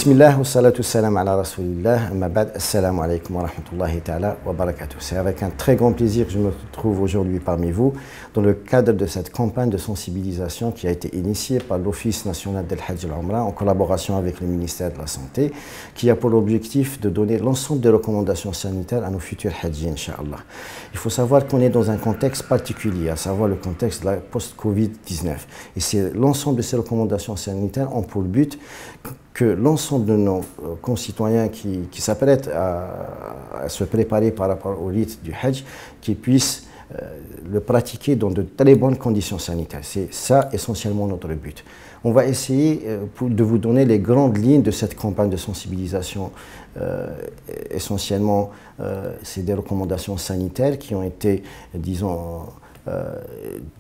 Bismillah wa salatu salam ala rasulillah, amma ba'd, assalamu alaikum wa rahmatullahi ta'ala wa barakatuh. C'est avec un très grand plaisir que je me retrouve aujourd'hui parmi vous dans le cadre de cette campagne de sensibilisation qui a été initiée par l'Office national del Hajj al-Umrah en collaboration avec le ministère de la Santé, qui a pour objectif de donner l'ensemble des recommandations sanitaires à nos futurs Hajjis, Inch'Allah. Il faut savoir qu'on est dans un contexte particulier, à savoir le contexte de la post-Covid-19. Et c'est l'ensemble de ces recommandations sanitaires ont pour but que l'ensemble de nos concitoyens qui s'apprêtent à se préparer par rapport au rite du Hajj, qu'ils puissent le pratiquer dans de très bonnes conditions sanitaires. C'est ça essentiellement notre but. On va essayer de vous donner les grandes lignes de cette campagne de sensibilisation. Essentiellement, c'est des recommandations sanitaires qui ont été, disons,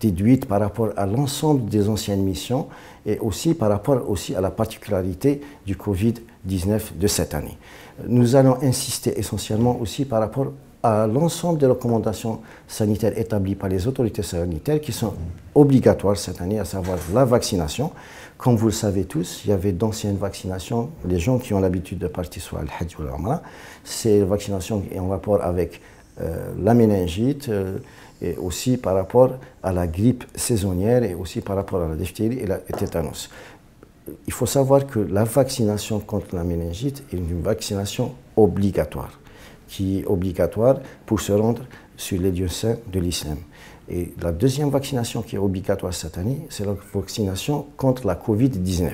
déduites par rapport à l'ensemble des anciennes missions et aussi par rapport aussi à la particularité du Covid-19 de cette année. Nous allons insister essentiellement aussi par rapport à l'ensemble des recommandations sanitaires établies par les autorités sanitaires qui sont obligatoires cette année, à savoir la vaccination. Comme vous le savez tous, il y avait d'anciennes vaccinations. Les gens qui ont l'habitude de partir sur le Hajj ou l'Umrah, c'est vaccinations en rapport avec la méningite, et aussi par rapport à la grippe saisonnière et aussi par rapport à la diphtérie et la tétanos. Il faut savoir que la vaccination contre la méningite est une vaccination obligatoire, qui est obligatoire pour se rendre sur les lieux saints de l'islam. Et la deuxième vaccination qui est obligatoire cette année, c'est la vaccination contre la Covid-19.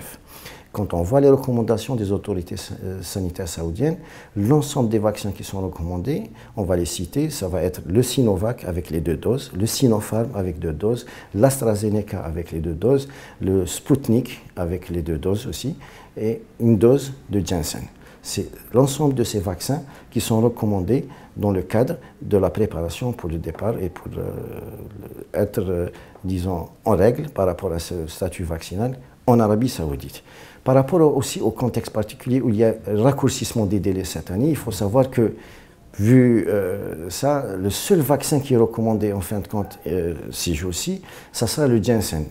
Quand on voit les recommandations des autorités sanitaires saoudiennes, l'ensemble des vaccins qui sont recommandés, on va les citer, ça va être le Sinovac avec les 2 doses, le Sinopharm avec 2 doses, l'AstraZeneca avec les 2 doses, le Sputnik avec les 2 doses aussi, et une dose de Janssen. C'est l'ensemble de ces vaccins qui sont recommandés dans le cadre de la préparation pour le départ et pour être, disons, en règle par rapport à ce statut vaccinal en Arabie Saoudite. Par rapport aussi au contexte particulier où il y a raccourcissement des délais cette année, il faut savoir que, vu ça, le seul vaccin qui est recommandé en fin de compte ces jours-ci, ça sera le Janssen.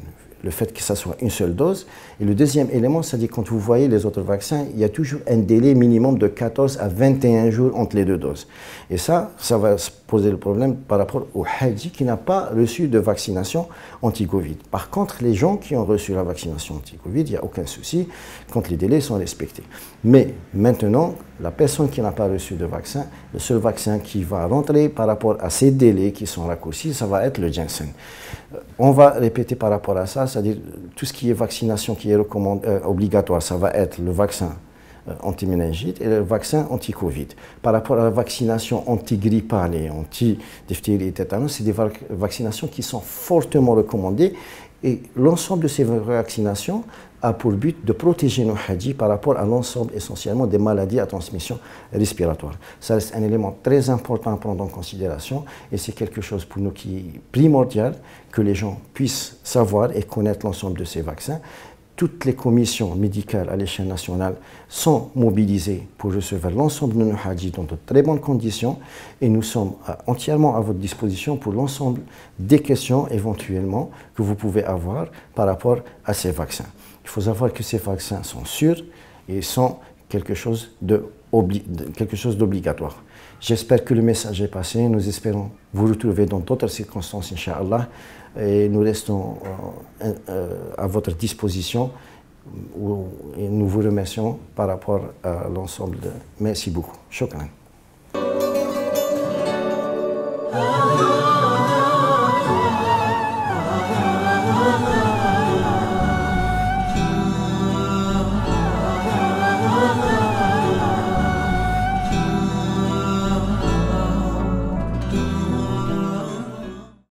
Le fait que ça soit une seule dose. Et le deuxième élément, c'est-à-dire quand vous voyez les autres vaccins, il y a toujours un délai minimum de 14 à 21 jours entre les 2 doses. Et ça va se poser le problème par rapport au Hajji qui n'a pas reçu de vaccination anti-Covid. Par contre, les gens qui ont reçu la vaccination anti-Covid, il n'y a aucun souci quand les délais sont respectés. Mais maintenant, la personne qui n'a pas reçu de vaccin, le seul vaccin qui va rentrer par rapport à ces délais qui sont raccourcis, ça va être le Janssen. On va répéter par rapport à ça, c'est-à-dire tout ce qui est vaccination qui est obligatoire, ça va être le vaccin anti-méningite et le vaccin anti-Covid. Par rapport à la vaccination anti-grippale et anti-diphtérie et tétanos, c'est des vaccinations qui sont fortement recommandées et l'ensemble de ces vaccinations a pour but de protéger nos Hajjis par rapport à l'ensemble essentiellement des maladies à transmission respiratoire. Ça reste un élément très important à prendre en considération et c'est quelque chose pour nous qui est primordial que les gens puissent savoir et connaître l'ensemble de ces vaccins. Toutes les commissions médicales à l'échelle nationale sont mobilisées pour recevoir l'ensemble de nos Hajjis dans de très bonnes conditions et nous sommes entièrement à votre disposition pour l'ensemble des questions éventuellement que vous pouvez avoir par rapport à ces vaccins. Il faut savoir que ces vaccins sont sûrs et sont quelque chose d'obligatoire. J'espère que le message est passé. Nous espérons vous retrouver dans d'autres circonstances, Inch'Allah. Et nous restons à votre disposition. Et nous vous remercions par rapport à l'ensemble. Merci beaucoup. Shukran.